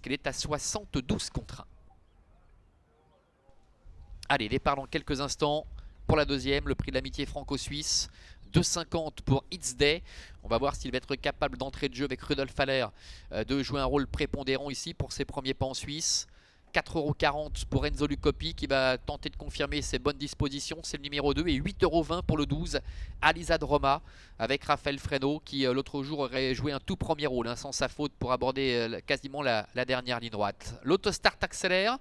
qu'elle est à 72 contre 1. Allez, départ dans quelques instants pour la deuxième, le prix de l'amitié franco-suisse. 2,50 pour It's Day. On va voir s'il va être capable d'entrer de jeu avec Rudolf Haller, de jouer un rôle prépondérant ici pour ses premiers pas en Suisse. 4,40 € pour Enzo Lucopi qui va tenter de confirmer ses bonnes dispositions, c'est le numéro 2, et 8,20 € pour le 12, Alizade Roma, avec Raphaël Fresno qui l'autre jour aurait joué un tout premier rôle, sans sa faute, pour aborder quasiment la dernière ligne droite. L'autostart accélère,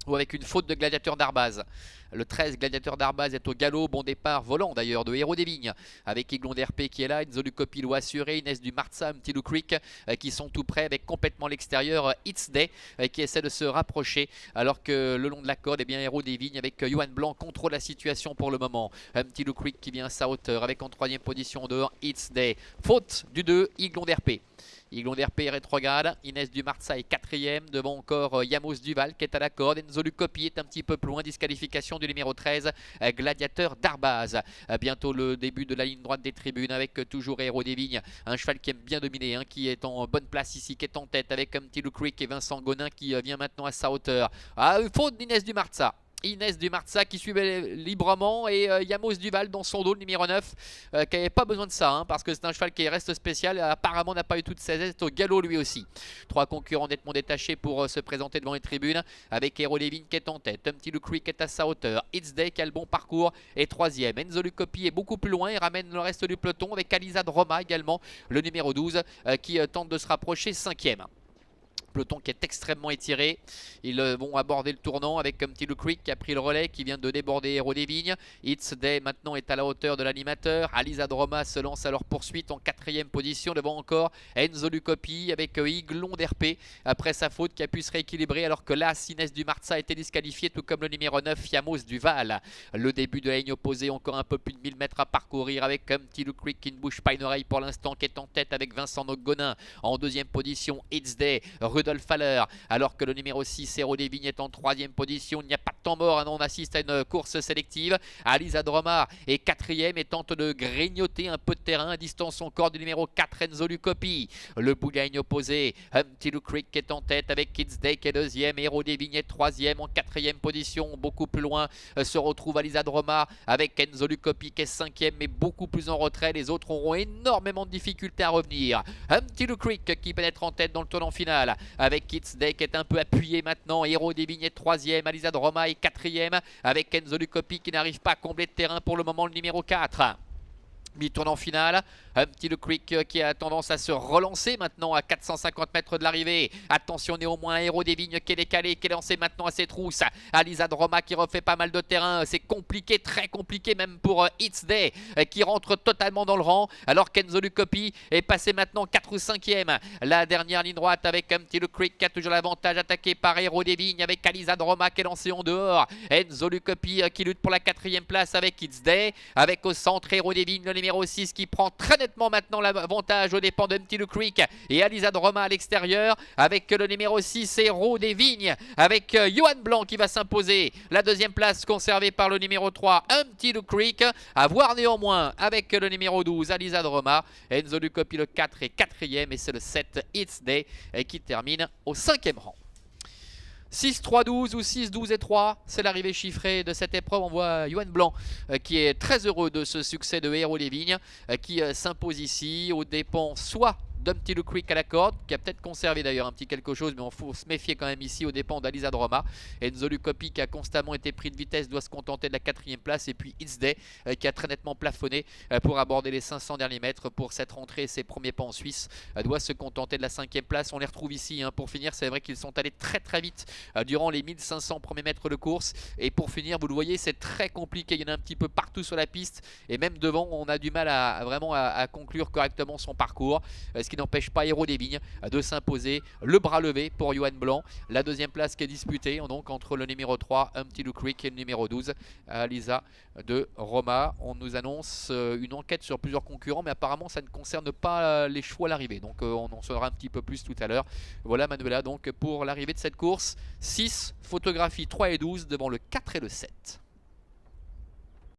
ou avec une faute de Gladiateur d'Arbaz. Le 13, Gladiateur d'Arbaz, est au galop. Bon départ, volant d'ailleurs, de Héros des Vignes, avec Iglon d'RP qui est là, Enzo Lucopi doit assurer, Inès du Marza, Petit Lou Creek qui sont tout près, avec complètement l'extérieur It's Day qui essaie de se rapprocher, alors que le long de la corde, eh bien, Héros des Vignes avec Johan Blanc contrôle la situation pour le moment. Petit Lou Creek qui vient à sa hauteur, avec en troisième position dehors It's Day. Faute du 2, Iglon d'RP. Iglon d'RP rétrograde, Inès du Marza est quatrième, devant encore Yamos Duval qui est à la corde, Enzo Lucopi est un petit peu plus loin, disqualification du numéro 13, Gladiateur d'Arbaz. Bientôt le début de la ligne droite des tribunes, avec toujours Héros des Vignes, un cheval qui aime bien dominer, qui est en bonne place ici, qui est en tête, avec un petit Lou Creek et Vincent Gonin qui vient maintenant à sa hauteur. Faute d'Inès du Marza. Inès du Marza qui suivait librement, et Yamos Duval dans son dos, le numéro 9, qui n'avait pas besoin de ça, parce que c'est un cheval qui reste spécial, apparemment n'a pas eu toute ses aises, au galop lui aussi. Trois concurrents nettement détachés pour se présenter devant les tribunes, avec Héros des Vignes qui est en tête, un petit Lou Creek est à sa hauteur, It's Day qui a le bon parcours est troisième, Enzo Lucopi est beaucoup plus loin et ramène le reste du peloton, avec Alizade Roma également, le numéro 12, qui tente de se rapprocher cinquième. Peloton qui est extrêmement étiré. Ils vont aborder le tournant avec un petit Lou Creek qui a pris le relais, qui vient de déborder Héros des Vignes. It's Day maintenant est à la hauteur de l'animateur. Alizade Roma se lance à leur poursuite en quatrième position, devant encore Enzo Lucopi avec Iglon d'RP après sa faute, qui a pu se rééquilibrer, alors que là Inès du Marza a été disqualifié, tout comme le numéro 9 Yamos Duval. Le début de la ligne opposée, encore un peu plus de 1000 mètres à parcourir, avec un petit Lou Creek qui ne bouge pas une oreille pour l'instant, qui est en tête avec Vincent Gonin. En deuxième position It's Day, Rudolf Haller, alors que le numéro 6 Héros des Vignes est en troisième position. Il n'y a pas de temps mort, on assiste à une course sélective. Alizade Roma est quatrième et tente de grignoter un peu de terrain à distance encore du numéro 4 Enzo Lucopi. Le bout de la ligne opposée, un petit Lou Creek qui est en tête, avec It's Day qui est deuxième, Héros des Vignes est troisième. En quatrième position, beaucoup plus loin, se retrouve Alizade Roma avec Enzo Lucopi qui est cinquième, mais beaucoup plus en retrait. Les autres auront énormément de difficultés à revenir. Un petit Lou Creek qui pénètre en tête dans le tournant final, avec It's Day qui est un peu appuyé maintenant. Héros des Vignes est troisième, Alizade Roma est quatrième, avec Enzo Lucopi qui n'arrive pas à combler de terrain pour le moment, le numéro 4. Mi-tournant final, un petit Lou Creek qui a tendance à se relancer maintenant à 450 mètres de l'arrivée. Attention néanmoins, Héros des Vignes qui est décalé, qui est lancé maintenant à ses trousses. Alizade Roma qui refait pas mal de terrain. C'est compliqué, très compliqué même pour It's Day qui rentre totalement dans le rang, alors qu'Enzo Lucopi est passé maintenant 4 ou 5e. La dernière ligne droite avec un petit Lou Creek qui a toujours l'avantage, attaqué par Héros des Vignes avec Alizade Roma qui est lancé en dehors. Enzo Lucopi qui lutte pour la 4e place avec It's Day, avec au centre Héros des Vignes, le numéro 6 qui prend très nettement maintenant l'avantage aux dépens de Petit Lou Creek, et Alizade Roma à l'extérieur avec le numéro 6 Héros des Vignes, avec Johan Blanc qui va s'imposer. La deuxième place conservée par le numéro 3 un Petit Lou Creek, à voir néanmoins avec le numéro 12 Alizade Roma. Enzo Lucopi le 4 est quatrième, et c'est le 7 It's Day qui termine au 5e rang. 6-3-12 ou 6-12-3, c'est l'arrivée chiffrée de cette épreuve. On voit Johan Blanc qui est très heureux de ce succès de Héros des Vignes, qui s'impose ici aux dépens soit d'un Petit Lou Creek à la corde, qui a peut-être conservé d'ailleurs un petit quelque chose, mais il faut se méfier quand même ici aux dépens d'Alizade Roma. Enzo Lucopi qui a constamment été pris de vitesse doit se contenter de la 4e place, et puis It's Day qui a très nettement plafonné pour aborder les 500 derniers mètres pour cette rentrée, ses premiers pas en Suisse, doit se contenter de la 5e place. On les retrouve ici pour finir. C'est vrai qu'ils sont allés très très vite durant les 1500 premiers mètres de course, et pour finir, vous le voyez, c'est très compliqué. Il y en a un petit peu partout sur la piste, et même devant on a du mal à vraiment à conclure correctement son parcours, ce qui n'empêche pas Héros des Vignes de s'imposer, le bras levé pour Johan Blanc. La deuxième place qui est disputée donc entre le numéro 3 un Petit Lou Creek et le numéro 12 Alizade Roma. On nous annonce une enquête sur plusieurs concurrents, mais apparemment ça ne concerne pas les chevaux à l'arrivée, donc on en saura un petit peu plus tout à l'heure. Voilà Manuela donc pour l'arrivée de cette course. 6 photographies 3 et 12 devant le 4 et le 7.